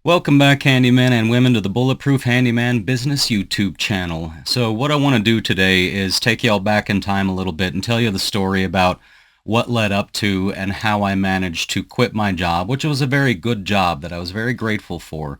Welcome back, handymen and women, to the Bulletproof Handyman Business YouTube channel. So what I want to do today is take y'all back in time a little bit and tell you the story about what led up to and how I managed to quit my job, which was a very good job that I was very grateful for.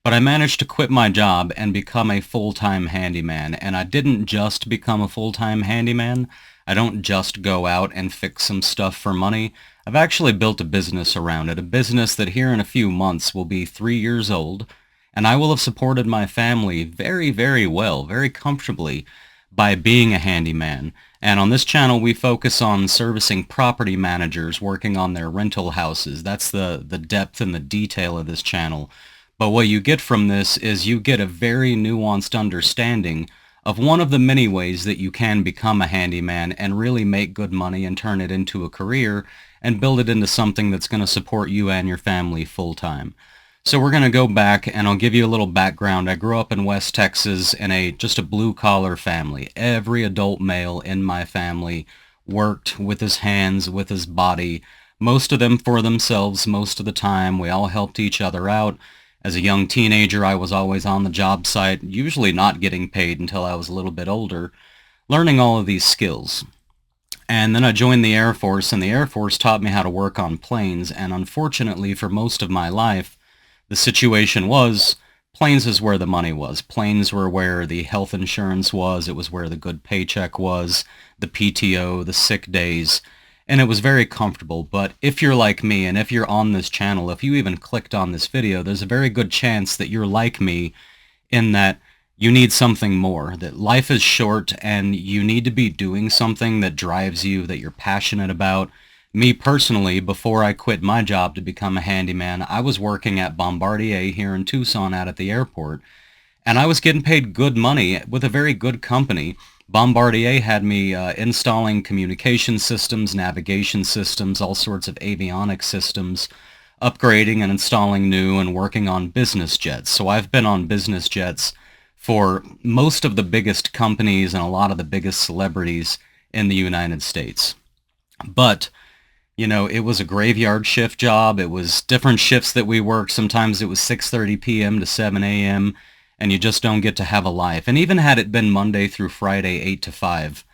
But I managed to quit my job and become a full-time handyman. And I didn't just become a full-time handyman. I don't just go out and fix some stuff for money. I've actually built a business around it, a business that here in a few months will be 3 years old, and I will have supported my family very, very well, very comfortably by being a handyman. And on this channel, we focus on servicing property managers working on their rental houses. That's the depth and the detail of this channel. But what you get from this is you get a very nuanced understanding of one of the many ways that you can become a handyman and really make good money and turn it into a career and build it into something that's going to support you and your family full time. So we're going to go back and I'll give you a little background. I grew up in West Texas in just a blue collar family. Every adult male in my family worked with his hands, with his body, most of them for themselves most of the time. We all helped each other out. As a young teenager, I was always on the job site, usually not getting paid until I was a little bit older, learning all of these skills. And then I joined the Air Force, and the Air Force taught me how to work on planes, and unfortunately for most of my life, the situation was planes is where the money was. Planes were where the health insurance was, it was where the good paycheck was, the PTO, the sick days, and it was very comfortable. But if you're like me, and if you're on this channel, if you even clicked on this video, there's a very good chance that you're like me in that you need something more, that life is short and you need to be doing something that drives you, that you're passionate about. Me personally, before I quit my job to become a handyman, I was working at Bombardier here in Tucson out at the airport, and I was getting paid good money with a very good company. Bombardier had me installing communication systems, navigation systems, all sorts of avionics systems, upgrading and installing new and working on business jets. So I've been on business jets for most of the biggest companies and a lot of the biggest celebrities in the United States. But, you know, it was a graveyard shift job. It was different shifts that we worked. Sometimes it was 6:30 p.m. to 7 a.m., and you just don't get to have a life. And even had it been Monday through Friday, 8 to 5,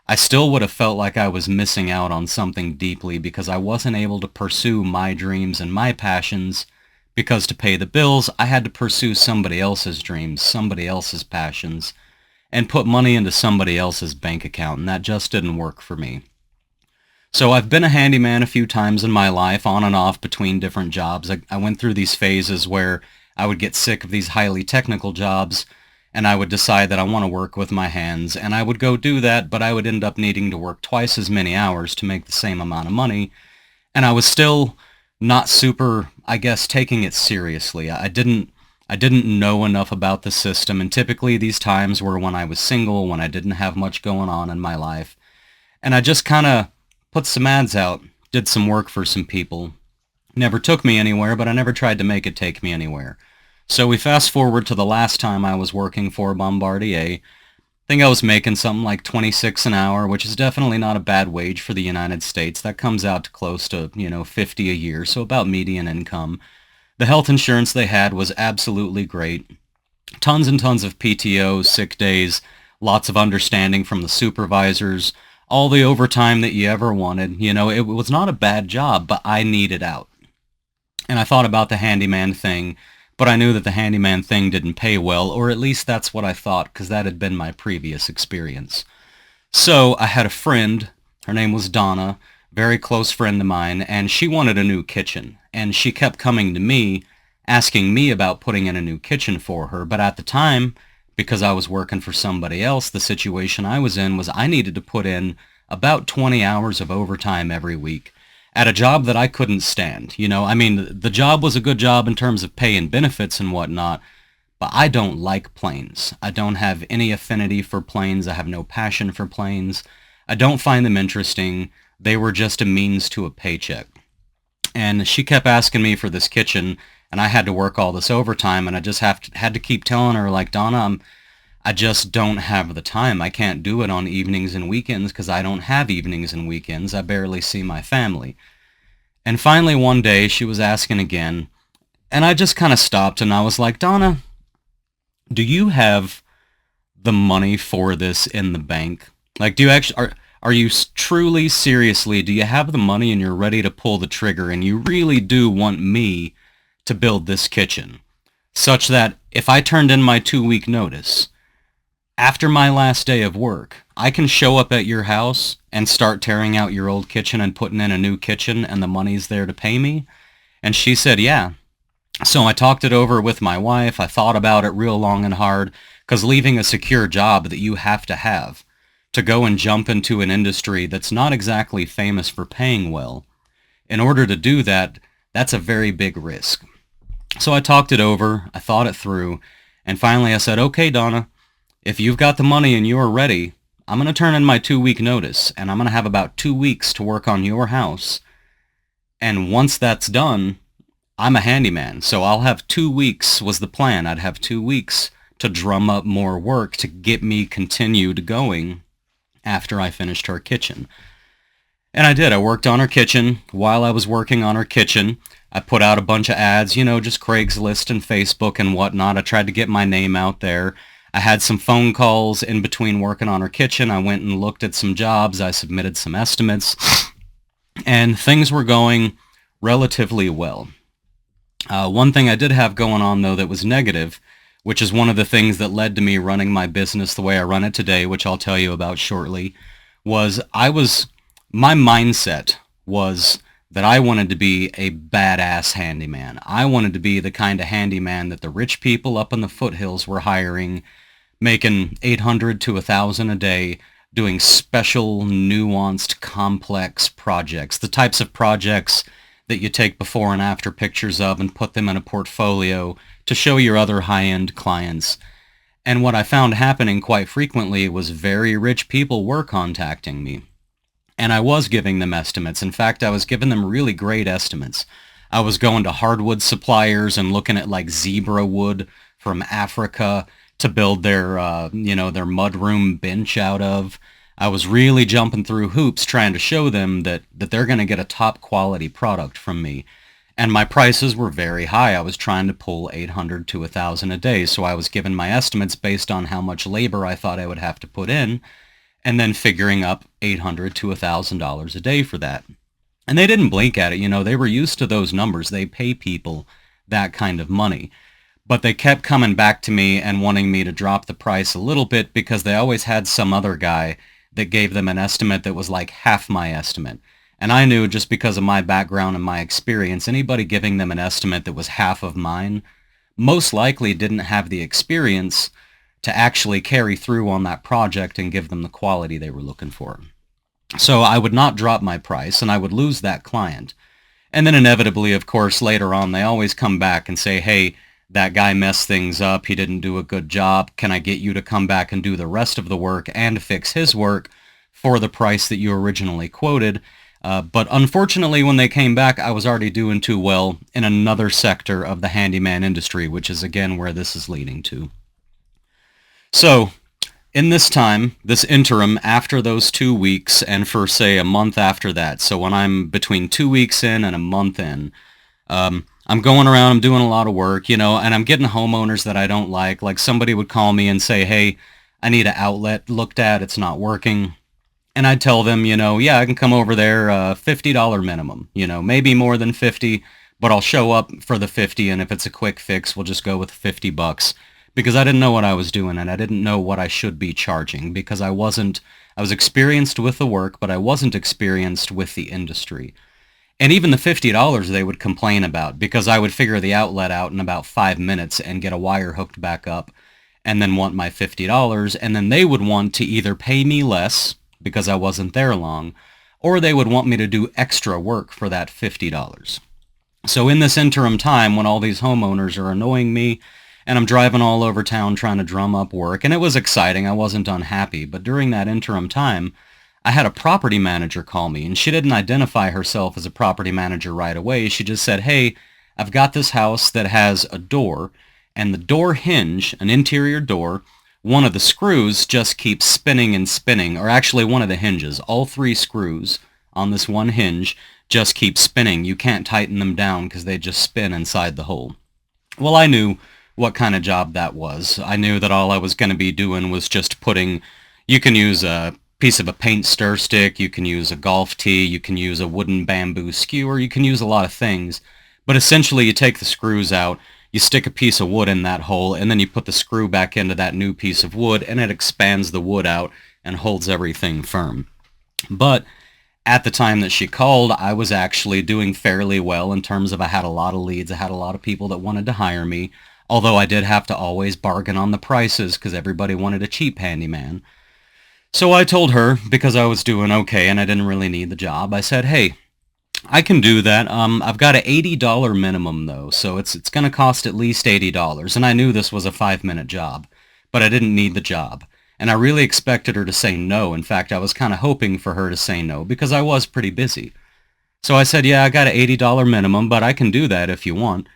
I still would have felt like I was missing out on something deeply because I wasn't able to pursue my dreams and my passions, because to pay the bills, I had to pursue somebody else's dreams, somebody else's passions, and put money into somebody else's bank account, and that just didn't work for me. So I've been a handyman a few times in my life, on and off between different jobs. I went through these phases where I would get sick of these highly technical jobs, and I would decide that I want to work with my hands, and I would go do that, but I would end up needing to work twice as many hours to make the same amount of money, and I was still not super, I guess, taking it seriously. I didn't know enough about the system, and typically these times were when I was single, when I didn't have much going on in my life, and I just kind of put some ads out, did some work for some people. Never took me anywhere, but I never tried to make it take me anywhere. So we fast forward to the last time I was working for Bombardier. I think I was making something like 26 an hour, which is definitely not a bad wage for the United States. That comes out to close to, 50 a year, so about median income. The health insurance they had was absolutely great. Tons and tons of PTO, sick days, lots of understanding from the supervisors, all the overtime that you ever wanted. It was not a bad job, but I needed out. And I thought about the handyman thing, but I knew that the handyman thing didn't pay well, or at least that's what I thought, because that had been my previous experience. So I had a friend, her name was Donna, very close friend of mine, and she wanted a new kitchen. And she kept coming to me, asking me about putting in a new kitchen for her. But at the time, because I was working for somebody else, the situation I was in was I needed to put in about 20 hours of overtime every week at a job that I couldn't stand. The job was a good job in terms of pay and benefits and whatnot, but I don't like planes. I don't have any affinity for planes. I have no passion for planes. I don't find them interesting. They were just a means to a paycheck. And she kept asking me for this kitchen, and I had to work all this overtime, and I just had to keep telling her, like, Donna, I just don't have the time. I can't do it on evenings and weekends because I don't have evenings and weekends. I barely see my family. And finally one day she was asking again, And I just kind of stopped and I was like, Donna, do you have the money for this in the bank? Like, do you actually, are you truly, seriously, do you have the money and you're ready to pull the trigger and you really do want me to build this kitchen? Such that if I turned in my 2-week notice, after my last day of work, I can show up at your house and start tearing out your old kitchen and putting in a new kitchen and the money's there to pay me? And she said, yeah. So I talked it over with my wife. I thought about it real long and hard, because leaving a secure job that you have to go and jump into an industry that's not exactly famous for paying well, in order to do that, that's a very big risk. So I talked it over, I thought it through, and finally I said, okay, Donna, if you've got the money and you're ready, I'm going to turn in my 2-week notice, and I'm going to have about 2 weeks to work on your house. And once that's done, I'm a handyman, so I'll have 2 weeks was the plan. I'd have 2 weeks to drum up more work to get me continued going after I finished her kitchen. And I did. I worked on her kitchen. While I was working on her kitchen, I put out a bunch of ads, just Craigslist and Facebook and whatnot. I tried to get my name out there. I had some phone calls in between working on her kitchen. I went and looked at some jobs. I submitted some estimates. And things were going relatively well. One thing I did have going on, though, that was negative, which is one of the things that led to me running my business the way I run it today, which I'll tell you about shortly, was my mindset was that I wanted to be a badass handyman. I wanted to be the kind of handyman that the rich people up in the foothills were hiring, making $800 to $1,000 a day, doing special, nuanced, complex projects, the types of projects that you take before and after pictures of and put them in a portfolio to show your other high-end clients. And what I found happening quite frequently was very rich people were contacting me. And I was giving them estimates. In fact, I was giving them really great estimates. I was going to hardwood suppliers and looking at like zebra wood from Africa to build their mudroom bench out of. I was really jumping through hoops trying to show them that they're going to get a top quality product from me. And my prices were very high. I was trying to pull $800 to $1,000 a day. So I was giving my estimates based on how much labor I thought I would have to put in, and then figuring up $800 to $1,000 a day for that. And they didn't blink at it. They were used to those numbers. They pay people that kind of money. But they kept coming back to me and wanting me to drop the price a little bit because they always had some other guy that gave them an estimate that was like half my estimate. And I knew, just because of my background and my experience, anybody giving them an estimate that was half of mine most likely didn't have the experience to actually carry through on that project and give them the quality they were looking for. So I would not drop my price, and I would lose that client. And then inevitably, of course, later on, they always come back and say, hey, that guy messed things up. He didn't do a good job. Can I get you to come back and do the rest of the work and fix his work for the price that you originally quoted? But unfortunately, when they came back, I was already doing too well in another sector of the handyman industry, which is, again, where this is leading to. So in this time, this interim after those 2 weeks, and for, say, a month after that, so when I'm between 2 weeks in and a month in, I'm going around, I'm doing a lot of work, and I'm getting homeowners that I don't like. Like, somebody would call me and say, hey, I need an outlet looked at, it's not working. And I'd tell them, yeah, I can come over there, $50 minimum, maybe more than 50, but I'll show up for the 50, and if it's a quick fix, we'll just go with $50, because I didn't know what I was doing, and I didn't know what I should be charging, because I was experienced with the work, but I wasn't experienced with the industry. And even the $50 they would complain about, because I would figure the outlet out in about 5 minutes and get a wire hooked back up, and then want my $50, and then they would want to either pay me less, because I wasn't there long, or they would want me to do extra work for that $50. So in this interim time, when all these homeowners are annoying me, and I'm driving all over town trying to drum up work, and it was exciting, I wasn't unhappy, but during that interim time, I had a property manager call me, and she didn't identify herself as a property manager right away. She just said, hey, I've got this house that has a door, and the door hinge, an interior door, one of the screws just keeps spinning and spinning, or actually one of the hinges. All 3 screws on this one hinge just keep spinning. You can't tighten them down because they just spin inside the hole. Well, I knew what kind of job that was. I knew that all I was going to be doing was just putting, you can use a piece of a paint stir stick, you can use a golf tee, you can use a wooden bamboo skewer, you can use a lot of things. But essentially you take the screws out, you stick a piece of wood in that hole, and then you put the screw back into that new piece of wood, and it expands the wood out and holds everything firm. But at the time that she called, I was actually doing fairly well in terms of I had a lot of leads. I had a lot of people that wanted to hire me, although I did have to always bargain on the prices because everybody wanted a cheap handyman. So I told her, because I was doing okay and I didn't really need the job, I said, hey, I can do that. I've got an $80 minimum though, so it's going to cost at least $80. And I knew this was a 5-minute job, but I didn't need the job. And I really expected her to say no. In fact, I was kind of hoping for her to say no because I was pretty busy. So I said, yeah, I got an $80 minimum, but I can do that if you want.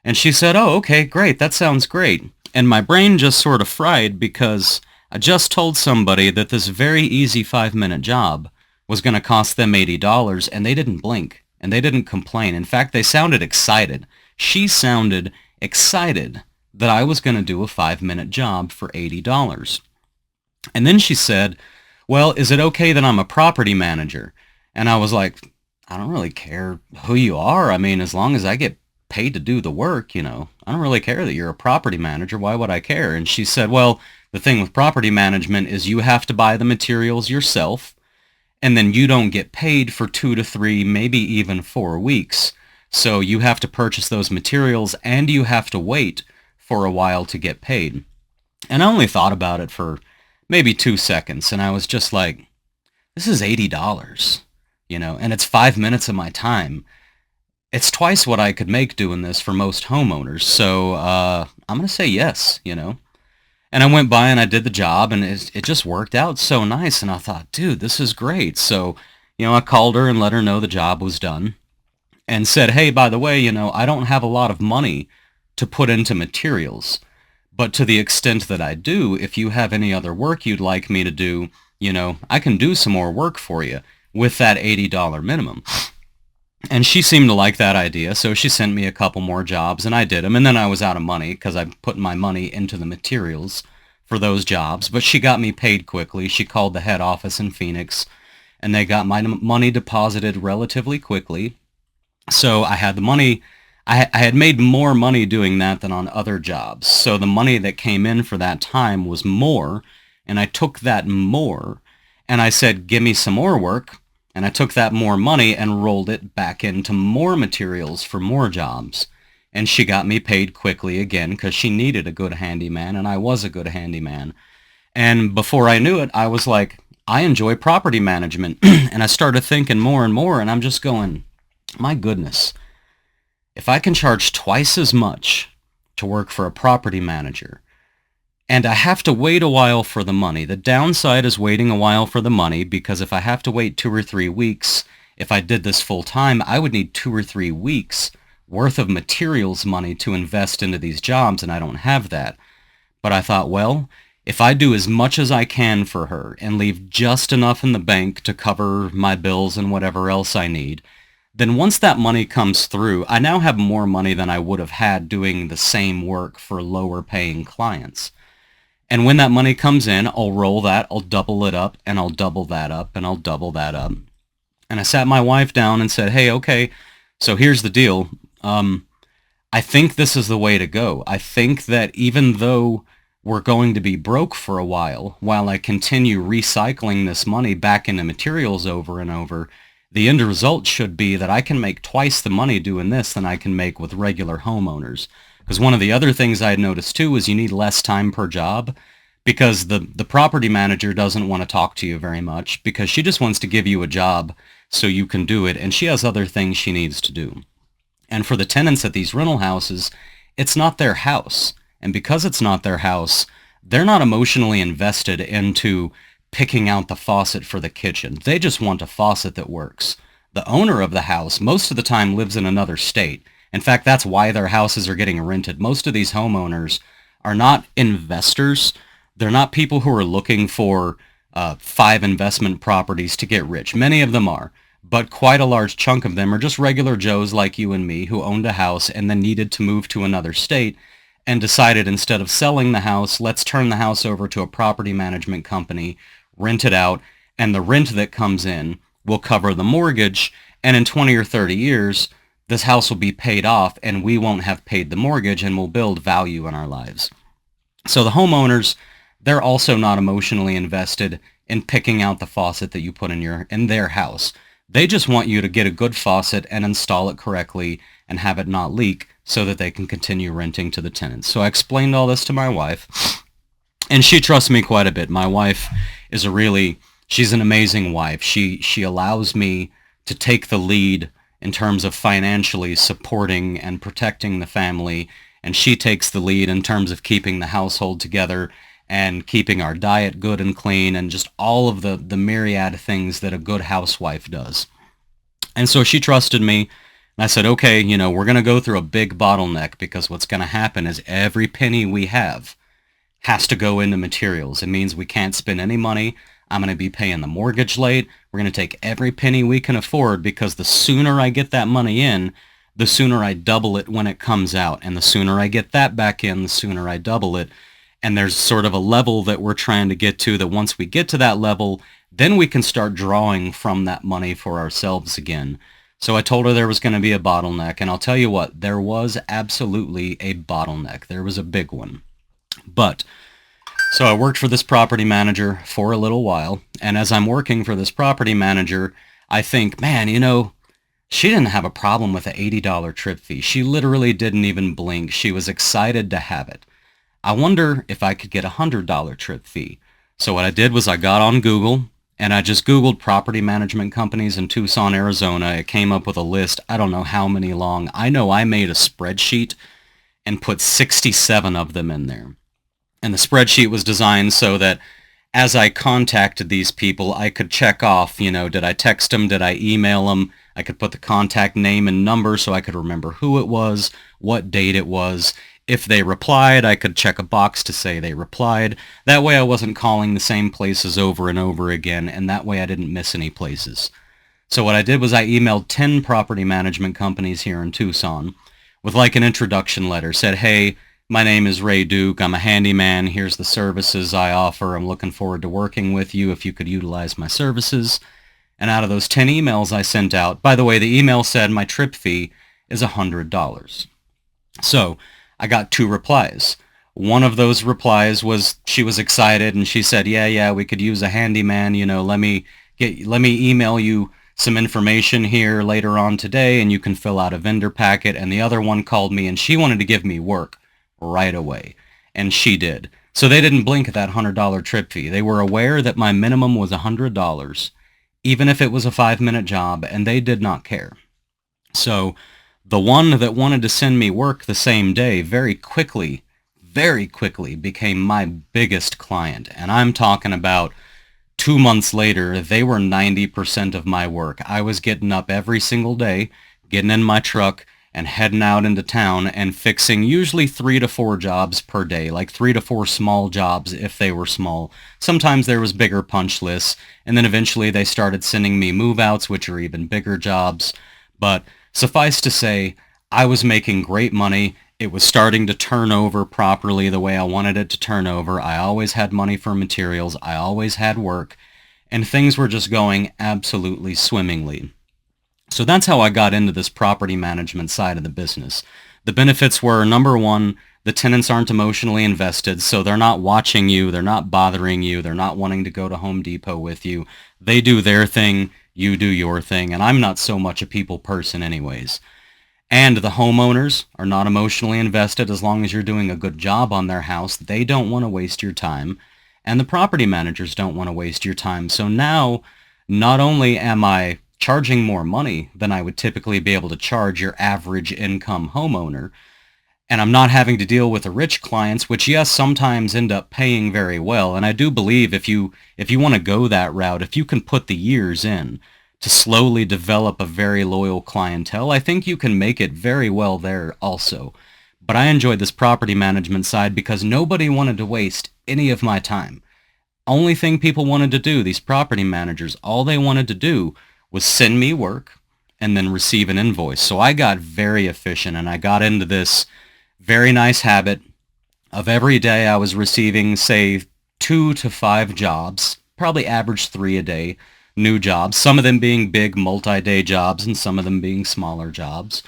And she said, oh, okay, great. That sounds great. And my brain just sort of fried because I just told somebody that this very easy 5-minute job was going to cost them $80, and they didn't blink, and they didn't complain. In fact, they sounded excited. She sounded excited that I was going to do a 5-minute job for $80. And then she said, well, is it okay that I'm a property manager? And I was like, I don't really care who you are. I mean, as long as I get paid to do the work, I don't really care that you're a property manager. Why would I care? And she said, well, the thing with property management is you have to buy the materials yourself, and then you don't get paid for 2 to 3, maybe even 4 weeks. So you have to purchase those materials and you have to wait for a while to get paid. And I only thought about it for maybe 2 seconds, and I was just like, this is $80, and it's 5 minutes of my time. It's twice what I could make doing this for most homeowners, so I'm going to say yes, And I went by and I did the job, and it just worked out so nice, and I thought, dude, this is great. So, I called her and let her know the job was done and said, hey, by the way, I don't have a lot of money to put into materials. But to the extent that I do, if you have any other work you'd like me to do, I can do some more work for you with that $80 minimum. And she seemed to like that idea, so she sent me a couple more jobs, and I did them. And then I was out of money because I put my money into the materials for those jobs. But she got me paid quickly. She called the head office in Phoenix, and they got my money deposited relatively quickly. So I had the money. I had made more money doing that than on other jobs. So the money that came in for that time was more, and I took that more, and I said, give me some more work, and I took that more money and rolled it back into more materials for more jobs. And she got me paid quickly again because she needed a good handyman, and I was a good handyman. And before I knew it, I was like, I enjoy property management. And I started thinking more and more, and I'm just going, my goodness. If I can charge twice as much to work for a property manager, and I have to wait a while for the money, the downside is waiting a while for the money, because if I have to wait 2 or 3 weeks, if I did this full time, I would need 2 or 3 weeks worth of materials money to invest into these jobs, and I don't have that. But I thought, well, if I do as much as I can for her and leave just enough in the bank to cover my bills and whatever else I need, then once that money comes through, I now have more money than I would have had doing the same work for lower paying clients. And when that money comes in, I'll roll that, I'll double it up, and I'll double that up, and I'll double that up. And I sat my wife down and said, hey, okay, so here's the deal. I think this is the way to go. I think that even though we're going to be broke for a while I continue recycling this money back into materials over and over, the end result should be that I can make twice the money doing this than I can make with regular homeowners. Because one of the other things I had noticed too is you need less time per job, because the property manager doesn't want to talk to you very much because she just wants to give you a job so you can do it, and she has other things she needs to do. And for the tenants at these rental houses, it's not their house. And because it's not their house, they're not emotionally invested into picking out the faucet for the kitchen. They just want a faucet that works. The owner of the house most of the time lives in another state. In fact, that's why their houses are getting rented. Most of these homeowners are not investors. They're not people who are looking for 5 investment properties to get rich. Many of them are. but quite a large chunk of them are just regular Joes like you and me who owned a house and then needed to move to another state and decided instead of selling the house, let's turn the house over to a property management company, rent it out, and the rent that comes in will cover the mortgage, and in 20 or 30 years, this house will be paid off and we won't have paid the mortgage and will build value in our lives. So the homeowners, they're also not emotionally invested in picking out the faucet that you put in their house. They just want you to get a good faucet and install it correctly and have it not leak so that they can continue renting to the tenants. So I explained all this to my wife, and she trusts me quite a bit. My wife is she's an amazing wife. She allows me to take the lead in terms of financially supporting and protecting the family, and she takes the lead in terms of keeping the household together and keeping our diet good and clean and just all of the myriad things that a good housewife does. And so she trusted me, and I said, okay, we're going to go through a big bottleneck because what's going to happen is every penny we have has to go into materials. It means we can't spend any money. I'm going to be paying the mortgage late. We're going to take every penny we can afford because the sooner I get that money in, the sooner I double it when it comes out. And the sooner I get that back in, the sooner I double it. And there's sort of a level that we're trying to get to that once we get to that level, then we can start drawing from that money for ourselves again. So I told her there was going to be a bottleneck, and I'll tell you what, there was absolutely a bottleneck. There was a big one. So I worked for this property manager for a little while, and as I'm working for this property manager, I think, man, she didn't have a problem with an $80 trip fee. She literally didn't even blink. She was excited to have it. I wonder if I could get a $100 trip fee. So what I did was I got on Google and I just Googled property management companies in Tucson, Arizona. It came up with a list, I don't know how many long. I know I made a spreadsheet and put 67 of them in there. And the spreadsheet was designed so that as I contacted these people, I could check off, did I text them, did I email them? I could put the contact name and number so I could remember who it was, what date it was. If they replied, I could check a box to say they replied. That way I wasn't calling the same places over and over again, and that way I didn't miss any places. So what I did was I emailed 10 property management companies here in Tucson with like an introduction letter. Said, hey, my name is Ray Duke. I'm a handyman. Here's the services I offer. I'm looking forward to working with you if you could utilize my services. And out of those 10 emails I sent out, by the way, the email said my trip fee is $100. So I got 2 replies. One of those replies was she was excited and she said, yeah, we could use a handyman. Let me email you some information here later on today and you can fill out a vendor packet. And the other one called me and she wanted to give me work right away. And she did. So they didn't blink at that $100 trip fee. They were aware that my minimum was $100, even if it was a 5-minute job, and they did not care. So the one that wanted to send me work the same day very quickly became my biggest client. And I'm talking about 2 months later, they were 90% of my work. I was getting up every single day, getting in my truck, and heading out into town and fixing usually 3 to 4 jobs per day, like 3 to 4 small jobs if they were small. Sometimes there was bigger punch lists, and then eventually they started sending me move-outs, which are even bigger jobs. But suffice to say, I was making great money. It was starting to turn over properly the way I wanted it to turn over. I always had money for materials. I always had work. And things were just going absolutely swimmingly. So that's how I got into this property management side of the business. The benefits were, number one, the tenants aren't emotionally invested, so they're not watching you, they're not bothering you, they're not wanting to go to Home Depot with you. They do their thing, you do your thing, and I'm not so much a people person anyways. And the homeowners are not emotionally invested as long as you're doing a good job on their house. They don't want to waste your time, and the property managers don't want to waste your time. So now, not only am I charging more money than I would typically be able to charge your average income homeowner, and I'm not having to deal with the rich clients, which yes, sometimes end up paying very well. And I do believe if you want to go that route, if you can put the years in to slowly develop a very loyal clientele, I think you can make it very well there also. But I enjoyed this property management side because nobody wanted to waste any of my time. Only thing people wanted to do, these property managers, all they wanted to do was send me work and then receive an invoice. So I got very efficient, and I got into this very nice habit of every day I was receiving, say, 2 to 5 jobs, probably average 3 a day, new jobs, some of them being big multi-day jobs and some of them being smaller jobs.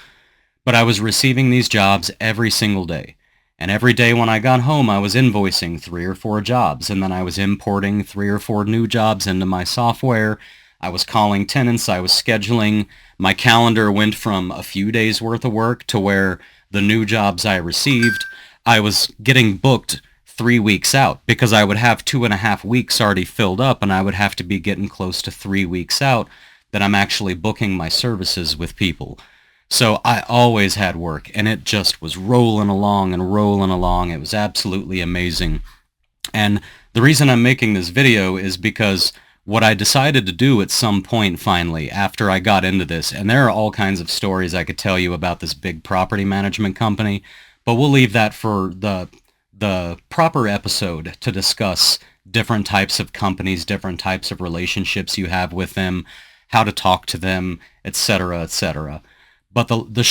But I was receiving these jobs every single day. And every day when I got home, I was invoicing 3 or 4 jobs, and then I was importing 3 or 4 new jobs into my software. I was calling tenants, I was scheduling. My calendar went from a few days worth of work to where the new jobs I received, I was getting booked 3 weeks out, because I would have 2.5 weeks already filled up, and I would have to be getting close to 3 weeks out that I'm actually booking my services with people. So I always had work, and it just was rolling along and rolling along. It was absolutely amazing. And the reason I'm making this video is because what I decided to do at some point finally after I got into this, and there are all kinds of stories I could tell you about this big property management company, but we'll leave that for the proper episode to discuss different types of companies, different types of relationships you have with them, how to talk to them, etc., etc. But the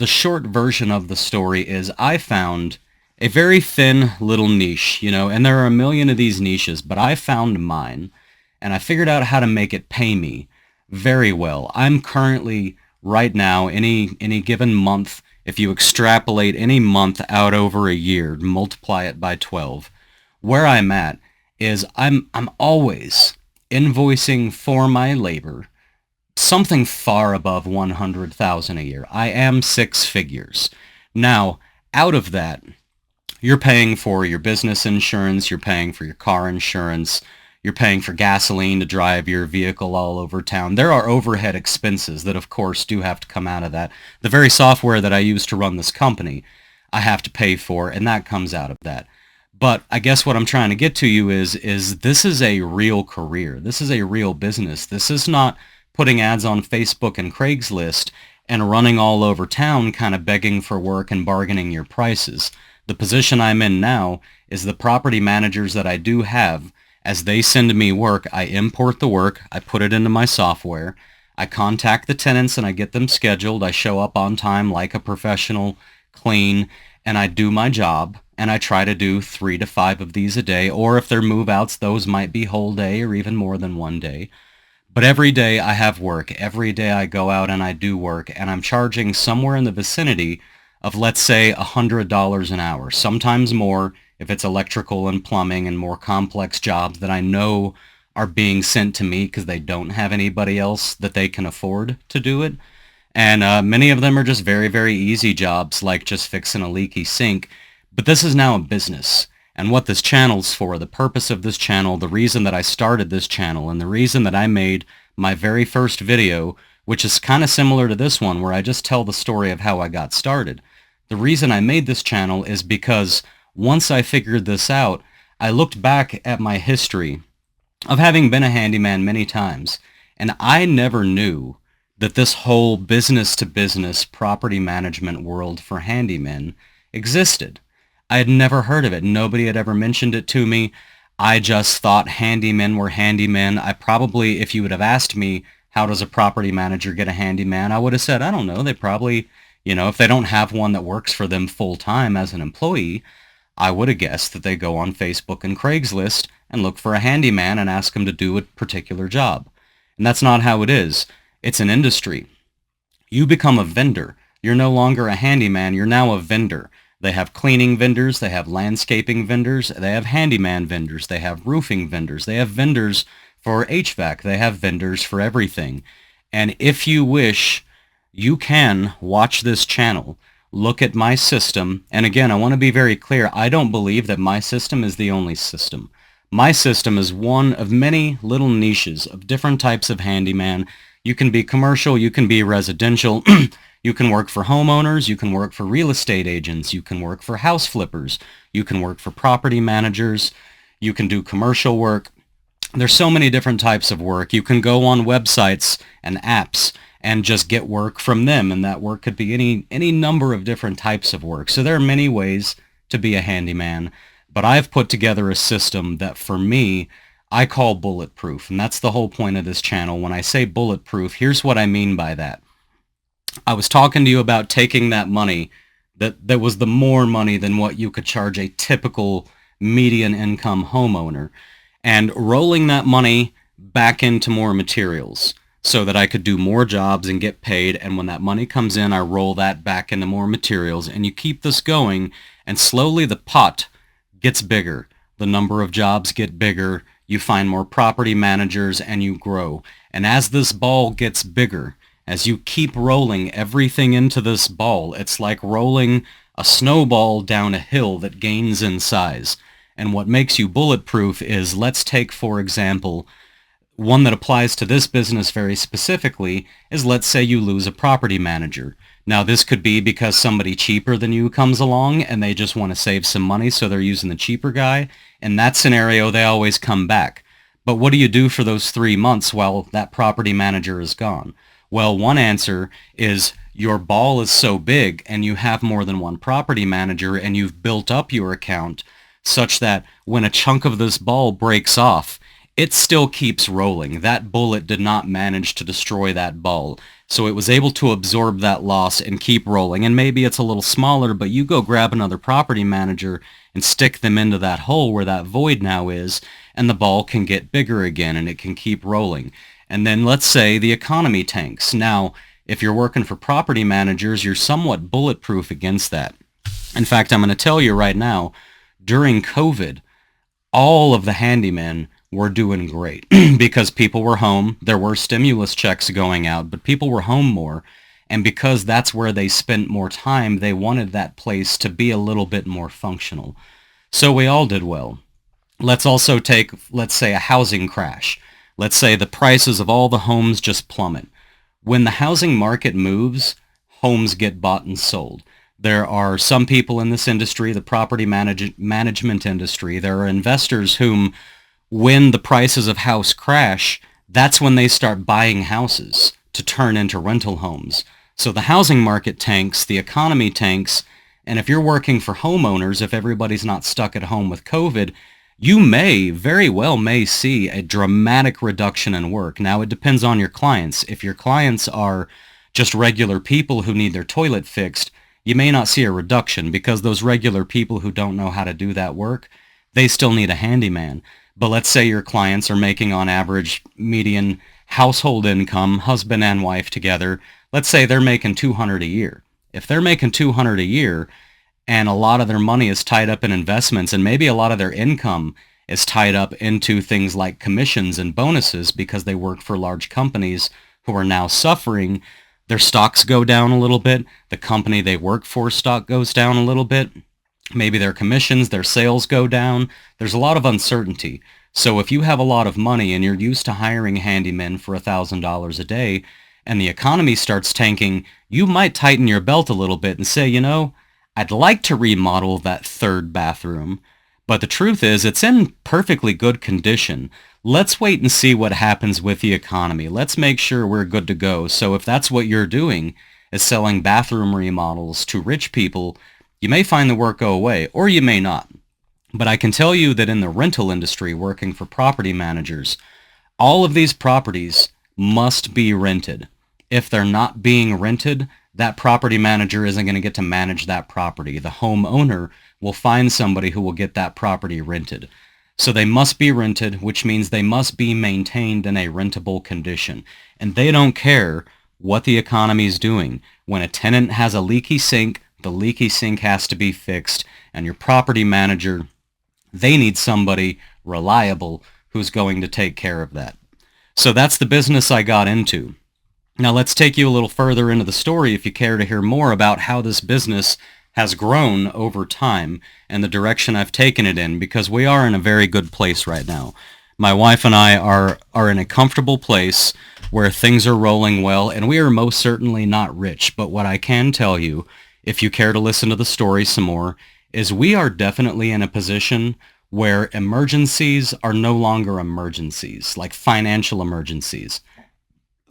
short version of the story is I found a very thin little niche, and there are a million of these niches, but I found mine, and I figured out how to make it pay me very well. I'm currently, right now, any given month, if you extrapolate any month out over a year, multiply it by 12, where I'm at is I'm always invoicing for my labor something far above $100,000 a year. I am 6 figures. Now, out of that, you're paying for your business insurance, you're paying for your car insurance, you're paying for gasoline to drive your vehicle all over town. There are overhead expenses that, of course, do have to come out of that. The very software that I use to run this company, I have to pay for, and that comes out of that. But I guess what I'm trying to get to you is this is a real career. This is a real business. This is not putting ads on Facebook and Craigslist and running all over town kind of begging for work and bargaining your prices. The position I'm in now is the property managers that I do have, as they send me work, I import the work, I put it into my software, I contact the tenants and I get them scheduled, I show up on time like a professional, clean, and I do my job, and I try to do 3 to 5 of these a day, or if they're move-outs, those might be whole day or even more than one day. But every day I have work, every day I go out and I do work, and I'm charging somewhere in the vicinity of, let's say, $100 an hour, sometimes more, if it's electrical and plumbing and more complex jobs that I know are being sent to me because they don't have anybody else that they can afford to do it. And many of them are just very, very easy jobs, like just fixing a leaky sink. But this is now a business. And what this channel's for, the purpose of this channel, the reason that I started this channel, and the reason that I made my very first video, which is kind of similar to this one, where I just tell the story of how I got started. The reason I made this channel is because once I figured this out, I looked back at my history of having been a handyman many times, and I never knew that this whole business-to-business property management world for handymen existed. I had never heard of it. Nobody had ever mentioned it to me. I just thought handymen were handymen. I probably, if you would have asked me, how does a property manager get a handyman, I would have said, I don't know. They probably, if they don't have one that works for them full-time as an employee, I would have guessed that they go on Facebook and Craigslist and look for a handyman and ask them to do a particular job. And that's not how it is. It's an industry. You become a vendor. You're no longer a handyman. You're now a vendor. They have cleaning vendors. They have landscaping vendors. They have handyman vendors. They have roofing vendors. They have vendors for HVAC. They have vendors for everything. And if you wish, you can watch this channel. Look at my system, and again, I want to be very clear, I don't believe that my system is the only system. My system is one of many little niches of different types of handyman. You can be commercial, you can be residential, you can work for homeowners, you can work for real estate agents, you can work for house flippers, you can work for property managers, you can do commercial work. There's so many different types of work. You can go on websites and apps and just get work from them, and that work could be any number of different types of work. So there are many ways to be a handyman, but I've put together a system that for me, I call bulletproof, and that's the whole point of this channel. When I say bulletproof, here's what I mean by that. I was talking to you about taking that money that was the more money than what you could charge a typical median income homeowner, and rolling that money back into more materials so that I could do more jobs and get paid. And when that money comes in, I roll that back into more materials, and you keep this going, and slowly the pot gets bigger. The number of jobs get bigger. You find more property managers, and you grow. And as this ball gets bigger, as you keep rolling everything into this ball, it's like rolling a snowball down a hill that gains in size. And what makes you bulletproof is, let's take, for example, one that applies to this business very specifically is, let's say you lose a property manager. Now, this could be because somebody cheaper than you comes along and they just want to save some money, so they're using the cheaper guy. In that scenario, they always come back. But what do you do for those 3 months while that property manager is gone? Well, one answer is your ball is so big and you have more than one property manager, and you've built up your account such that when a chunk of this ball breaks off, it still keeps rolling. That bullet did not manage to destroy that ball. So it was able to absorb that loss and keep rolling. And maybe it's a little smaller, but you go grab another property manager and stick them into that hole where that void now is, and the ball can get bigger again and it can keep rolling. And then let's say the economy tanks. Now, if you're working for property managers, you're somewhat bulletproof against that. In fact, I'm going to tell you right now, during COVID, all of the handymen were doing great because people were home. There were stimulus checks going out, but people were home more. And because that's where they spent more time, they wanted that place to be a little bit more functional. So we all did well. Let's also take, let's say, a housing crash. Let's say the prices of all the homes just plummet. When the housing market moves, homes get bought and sold. There are some people in this industry, the property management industry, there are investors whom, when the prices of house crash, that's when they start buying houses to turn into rental homes. So the housing market tanks, the economy tanks, and if you're working for homeowners, if everybody's not stuck at home with COVID, you very well may see a dramatic reduction in work. Now, it depends on your clients. If your clients are just regular people who need their toilet fixed, you may not see a reduction, because those regular people who don't know how to do that work, they still need a handyman. But let's say your clients are making on average median household income, husband and wife together. Let's say they're making $200 a year. If they're making $200 a year and a lot of their money is tied up in investments, and maybe a lot of their income is tied up into things like commissions and bonuses because they work for large companies who are now suffering, their stocks go down a little bit. The company they work for stock goes down a little bit. Maybe their commissions, their sales go down. There's a lot of uncertainty. So if you have a lot of money and you're used to hiring handymen for $1,000 a day, and the economy starts tanking, you might tighten your belt a little bit and say, you know, I'd like to remodel that third bathroom, but the truth is it's in perfectly good condition. Let's wait and see what happens with the economy. Let's make sure we're good to go. So if that's what you're doing, is selling bathroom remodels to rich people, you may find the work go away, or you may not. But I can tell you that in the rental industry, working for property managers, all of these properties must be rented. If they're not being rented, that property manager isn't going to get to manage that property. The homeowner will find somebody who will get that property rented. So they must be rented, which means they must be maintained in a rentable condition. And they don't care what the economy is doing. When a tenant has a leaky sink, the leaky sink has to be fixed, and your property manager, they need somebody reliable who's going to take care of that. So that's the business I got into. Now let's take you a little further into the story if you care to hear more about how this business has grown over time and the direction I've taken it in, because we are in a very good place right now. My wife and I are in a comfortable place where things are rolling well, and we are most certainly not rich. But what I can tell you, if you care to listen to the story some more, is we are definitely in a position where emergencies are no longer emergencies, like financial emergencies.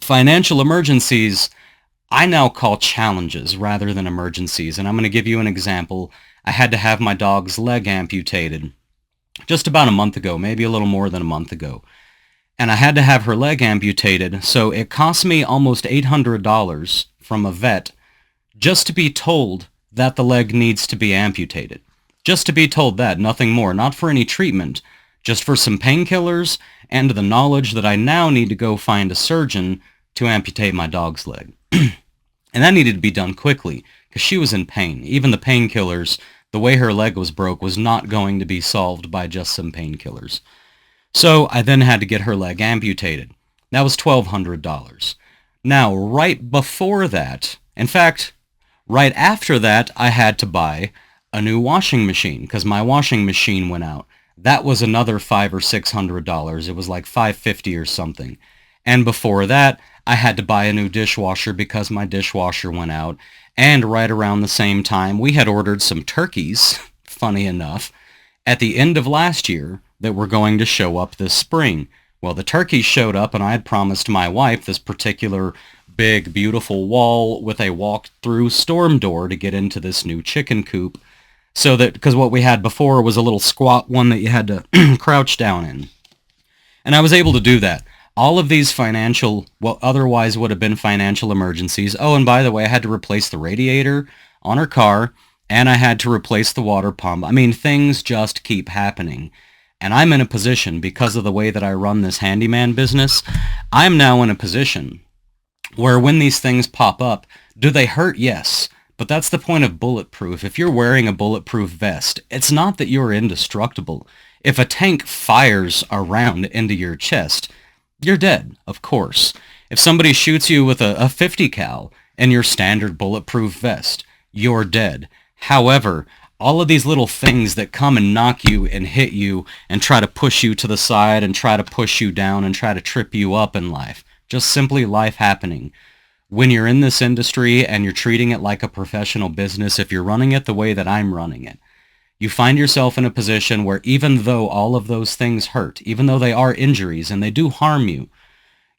Financial emergencies, I now call challenges rather than emergencies, and I'm going to give you an example. I had to have my dog's leg amputated just about a month ago, maybe a little more than a month ago. And I had to have her leg amputated, so it cost me almost $800 from a vet just to be told that the leg needs to be amputated. Just to be told that, nothing more, not for any treatment, just for some painkillers and the knowledge that I now need to go find a surgeon to amputate my dog's leg. And that needed to be done quickly, because she was in pain. Even the painkillers, the way her leg was broke, was not going to be solved by just some painkillers. So I then had to get her leg amputated. That was $1,200. Now, right before that, in fact, right after that, I had to buy a new washing machine because my washing machine went out. That was another $500 or $600. It was like $550 or something. And before that, I had to buy a new dishwasher because my dishwasher went out. And right around the same time, we had ordered some turkeys, funny enough, at the end of last year that were going to show up this spring. Well, the turkeys showed up, and I had promised my wife this particular big, beautiful wall with a walk-through storm door to get into this new chicken coop. So that, because what we had before was a little squat one that you had to crouch down in. And I was able to do that. All of these financial, what otherwise would have been financial emergencies. Oh, and by the way, I had to replace the radiator on her car, and I had to replace the water pump. I mean, things just keep happening. And I'm in a position, because of the way that I run this handyman business, I'm now in a position where when these things pop up, do they hurt? Yes. But that's the point of Bulletproof. If you're wearing a bulletproof vest, it's not that you're indestructible. If a tank fires a round into your chest, you're dead, of course. If somebody shoots you with a 50 cal in your standard bulletproof vest, you're dead. However, all of these little things that come and knock you and hit you and try to push you to the side and try to push you down and try to trip you up in life, just simply life happening. When you're in this industry and you're treating it like a professional business, if you're running it the way that I'm running it, you find yourself in a position where even though all of those things hurt, even though they are injuries and they do harm you,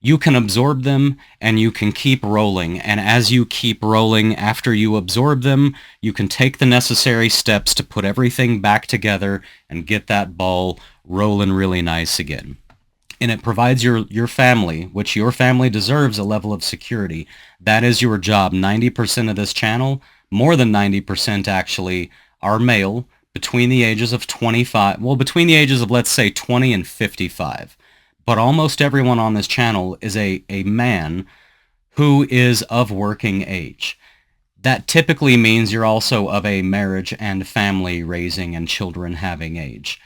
you can absorb them and you can keep rolling. And as you keep rolling, after you absorb them, you can take the necessary steps to put everything back together and get that ball rolling really nice again. And it provides your family, which your family deserves, a level of security. That is your job. 90% of this channel, more than 90% actually, are male between the ages of 25, well, between the ages of, let's say, 20 and 55. But almost everyone on this channel is a man who is of working age. That typically means you're also of a marriage and family raising and children having age.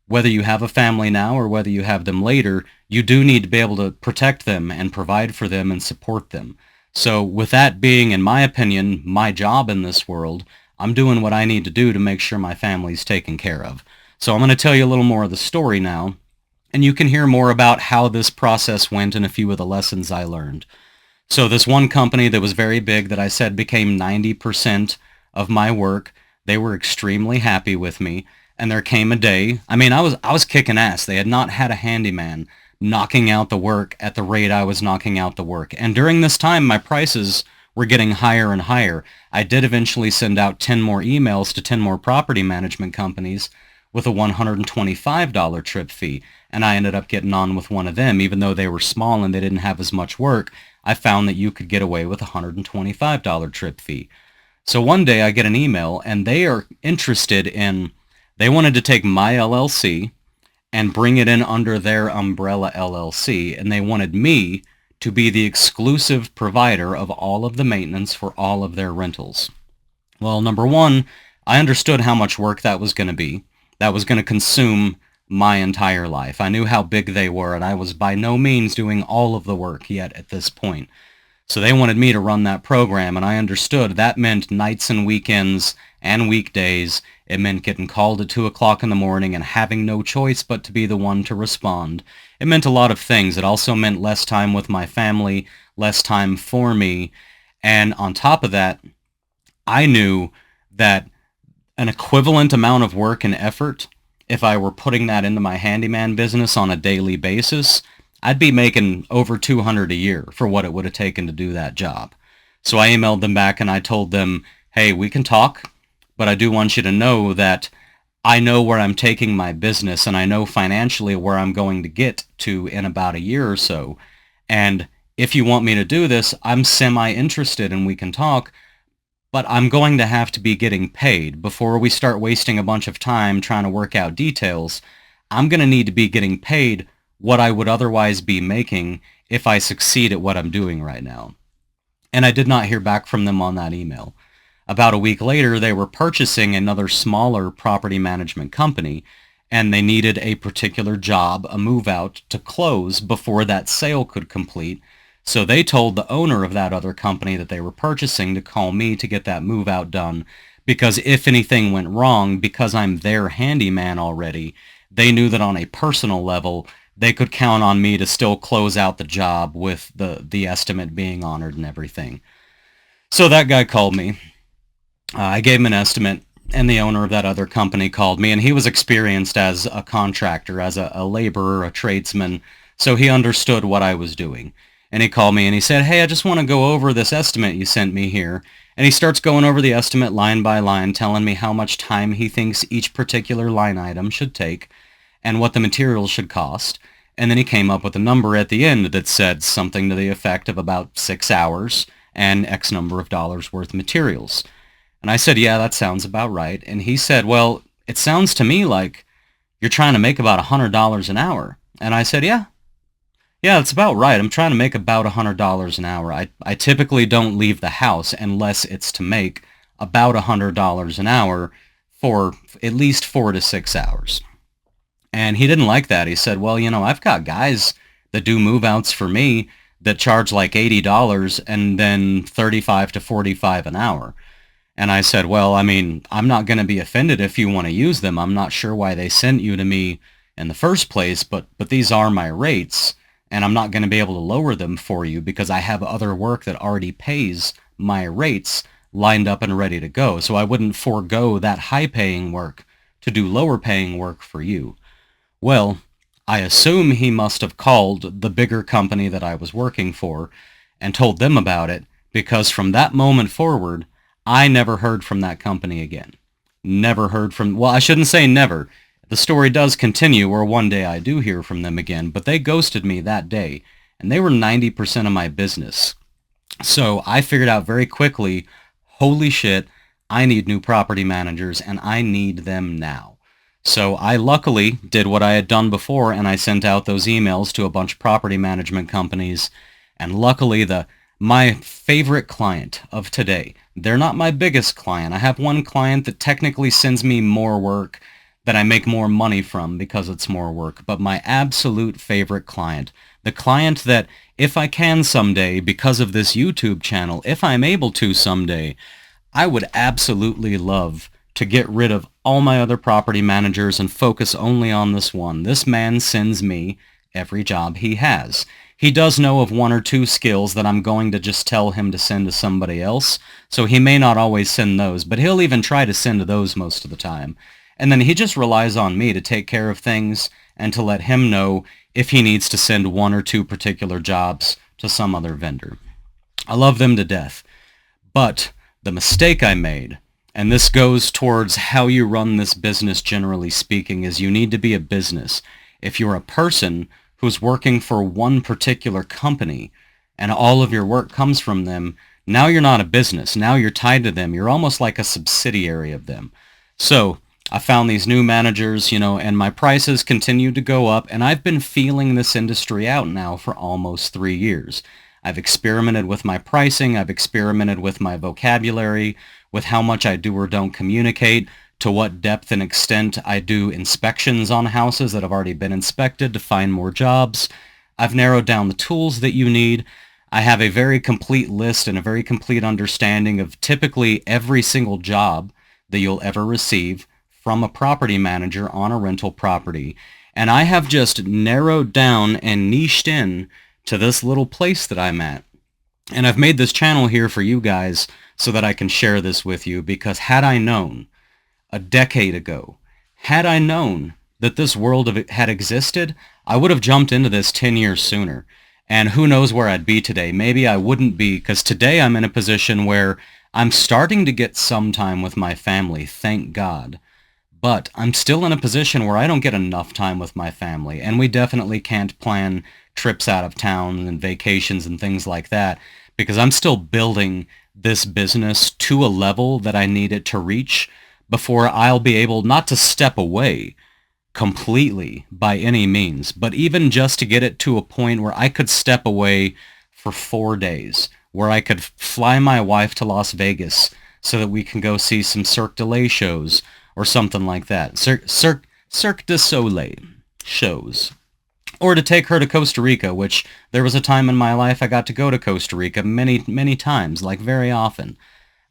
Whether you have a family now or whether you have them later, you do need to be able to protect them and provide for them and support them. So with that being, in my opinion, my job in this world, I'm doing what I need to do to make sure my family's taken care of. So I'm going to tell you a little more of the story now, and you can hear more about how this process went and a few of the lessons I learned. So this one company that was very big that I said became 90% of my work, they were extremely happy with me. And there came a day, I mean, I was kicking ass. They had not had a handyman knocking out the work at the rate I was knocking out the work. And during this time, my prices were getting higher and higher. I did eventually send out 10 more emails to 10 more property management companies with a $125 trip fee. And I ended up getting on with one of them. Even though they were small and they didn't have as much work, I found that you could get away with a $125 trip fee. So one day I get an email, and they are interested in, they wanted to take my LLC and bring it in under their umbrella LLC, and they wanted me to be the exclusive provider of all of the maintenance for all of their rentals. Well, number one, I understood how much work that was going to be. That was going to consume my entire life. I knew how big they were, and I was by no means doing all of the work yet at this point. So they wanted me to run that program, and I understood that meant nights and weekends and weekdays. It meant getting called at 2 o'clock in the morning and having no choice but to be the one to respond. It meant a lot of things. It also meant less time with my family, less time for me. And on top of that, I knew that an equivalent amount of work and effort, if I were putting that into my handyman business on a daily basis, I'd be making over $200 a year for what it would have taken to do that job. So I emailed them back and I told them, hey, we can talk, but I do want you to know that I know where I'm taking my business, and I know financially where I'm going to get to in about a year or so. And if you want me to do this, I'm semi-interested and we can talk, but I'm going to have to be getting paid. Before we start wasting a bunch of time trying to work out details, I'm going to need to be getting paid what I would otherwise be making if I succeed at what I'm doing right now. And I did not hear back from them on that email. About a week later, they were purchasing another smaller property management company, and they needed a particular job, a move-out, to close before that sale could complete. So they told the owner of that other company that they were purchasing to call me to get that move-out done, because if anything went wrong, because I'm their handyman already, they knew that on a personal level, they could count on me to still close out the job with the estimate being honored and everything. So that guy called me. I gave him an estimate, and the owner of that other company called me, and he was experienced as a contractor, as a laborer, a tradesman, so he understood what I was doing. And he called me and he said, "Hey, I just want to go over this estimate you sent me here." And he starts going over the estimate line by line, telling me how much time he thinks each particular line item should take and what the materials should cost. And then he came up with a number at the end that said something to the effect of about 6 hours and X number of dollars worth of materials. And I said, "Yeah, that sounds about right." And he said, "Well, it sounds to me like you're trying to make about $100 an hour." And I said, "Yeah, that's about right. I'm trying to make about $100 an hour. I typically don't leave the house unless it's to make about $100 an hour for at least 4 to 6 hours. And he didn't like that. He said, "Well, I've got guys that do move-outs for me that charge like $80 and then $35 to $45 an hour. And I said, "Well, I'm not going to be offended if you want to use them. I'm not sure why they sent you to me in the first place, but these are my rates. And I'm not going to be able to lower them for you because I have other work that already pays my rates lined up and ready to go. So I wouldn't forego that high-paying work to do lower-paying work for you." Well, I assume he must have called the bigger company that I was working for and told them about it, because from that moment forward, I never heard from that company again. Never heard from, well, I shouldn't say never. The story does continue where one day I do hear from them again, but they ghosted me that day, and they were 90% of my business. So I figured out very quickly, holy shit, I need new property managers, and I need them now. So I luckily did what I had done before, and I sent out those emails to a bunch of property management companies, and luckily my favorite client of today, they're not my biggest client. I have one client that technically sends me more work that I make more money from because it's more work. But my absolute favorite client, the client that if I can someday, because of this YouTube channel, if I'm able to someday, I would absolutely love to get rid of all my other property managers and focus only on this one. This man sends me every job he has. He does know of 1 or 2 skills that I'm going to just tell him to send to somebody else, so he may not always send those, but he'll even try to send to those most of the time. And then he just relies on me to take care of things and to let him know if he needs to send 1 or 2 particular jobs to some other vendor. I love them to death. But the mistake I made, and this goes towards how you run this business generally speaking, is you need to be a business. If you're a person who's working for one particular company and all of your work comes from them, now you're not a business. Now you're tied to them. You're almost like a subsidiary of them. So I found these new managers, and my prices continued to go up, and I've been feeling this industry out now for almost 3 years. I've experimented with my pricing, I've experimented with my vocabulary, with how much I do or don't communicate, to what depth and extent I do inspections on houses that have already been inspected to find more jobs. I've narrowed down the tools that you need. I have a very complete list and a very complete understanding of typically every single job that you'll ever receive from a property manager on a rental property. And I have just narrowed down and niched in to this little place that I'm at. And I've made this channel here for you guys so that I can share this with you, because had I known a decade ago, had I known that this world had existed, I would have jumped into this 10 years sooner. And who knows where I'd be today. Maybe I wouldn't be, because today I'm in a position where I'm starting to get some time with my family, thank God. but I'm still in a position where I don't get enough time with my family, and we definitely can't plan trips out of town and vacations and things like that, because I'm still building this business to a level that I need it to reach before I'll be able not to step away completely by any means, but even just to get it to a point where I could step away for 4 days, where I could fly my wife to Las Vegas so that we can go see some Cirque du Soleil shows or something like that. Cirque du Soleil shows. Or to take her to Costa Rica, which there was a time in my life I got to go to Costa Rica many, many times, like very often.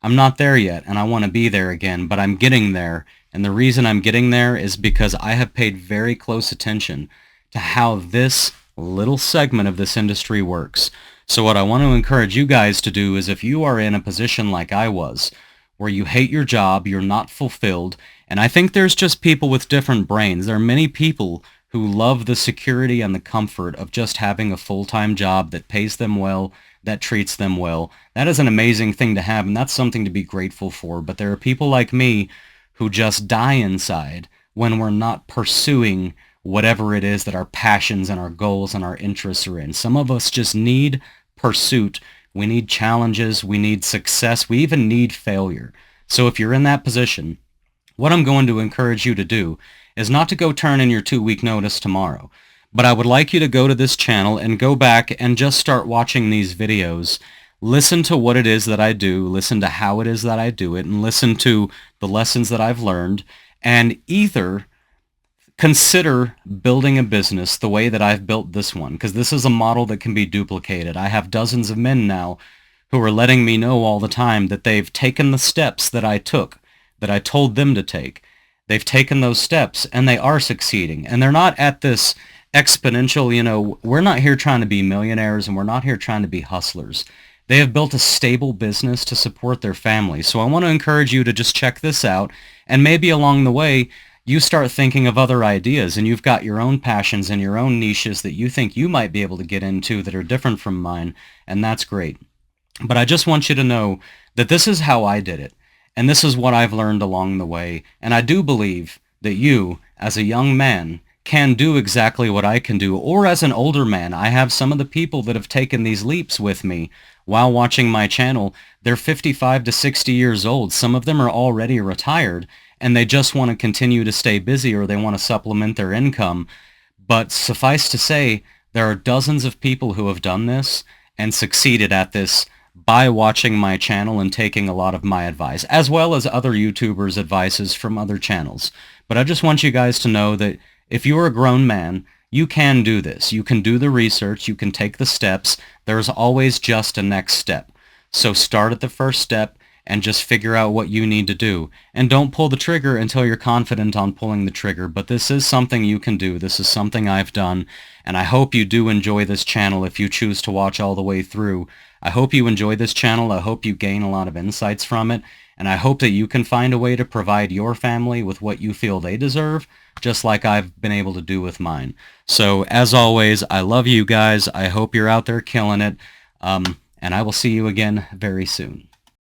I'm not there yet, and I want to be there again, but I'm getting there, and the reason I'm getting there is because I have paid very close attention to how this little segment of this industry works. So what I want to encourage you guys to do is, if you are in a position like I was, where you hate your job, you're not fulfilled, and I think there's just people with different brains. There are many people who love the security and the comfort of just having a full-time job that pays them well, that treats them well. That is an amazing thing to have, and that's something to be grateful for. But there are people like me who just die inside when we're not pursuing whatever it is that our passions and our goals and our interests are in. Some of us just need pursuit. We need challenges. We need success. We even need failure. So if you're in that position, what I'm going to encourage you to do is not to go turn in your 2-week notice tomorrow, but I would like you to go to this channel and go back and just start watching these videos. Listen to what it is that I do, listen to how it is that I do it, and listen to the lessons that I've learned, and either consider building a business the way that I've built this one, because this is a model that can be duplicated. I have dozens of men now who are letting me know all the time that they've taken the steps that I took, that I told them to take. They've taken those steps, and they are succeeding. And they're not at this exponential, we're not here trying to be millionaires, and we're not here trying to be hustlers. They have built a stable business to support their families. So I want to encourage you to just check this out, and maybe along the way, you start thinking of other ideas, and you've got your own passions and your own niches that you think you might be able to get into that are different from mine, and that's great. But I just want you to know that this is how I did it. And this is what I've learned along the way. And I do believe that you, as a young man, can do exactly what I can do. Or as an older man, I have some of the people that have taken these leaps with me while watching my channel. They're 55 to 60 years old. Some of them are already retired, and they just want to continue to stay busy, or they want to supplement their income. But suffice to say, there are dozens of people who have done this and succeeded at this by watching my channel and taking a lot of my advice, as well as other YouTubers' advices from other channels. But I just want you guys to know that if you're a grown man, you can do this. You can do the research. You can take the steps. There's always just a next step. So start at the first step and just figure out what you need to do. And don't pull the trigger until you're confident on pulling the trigger. But this is something you can do. This is something I've done. And I hope you do enjoy this channel if you choose to watch all the way through. I hope you enjoy this channel. I hope you gain a lot of insights from it. And I hope that you can find a way to provide your family with what you feel they deserve, just like I've been able to do with mine. So as always, I love you guys. I hope you're out there killing it. And I will see you again very soon.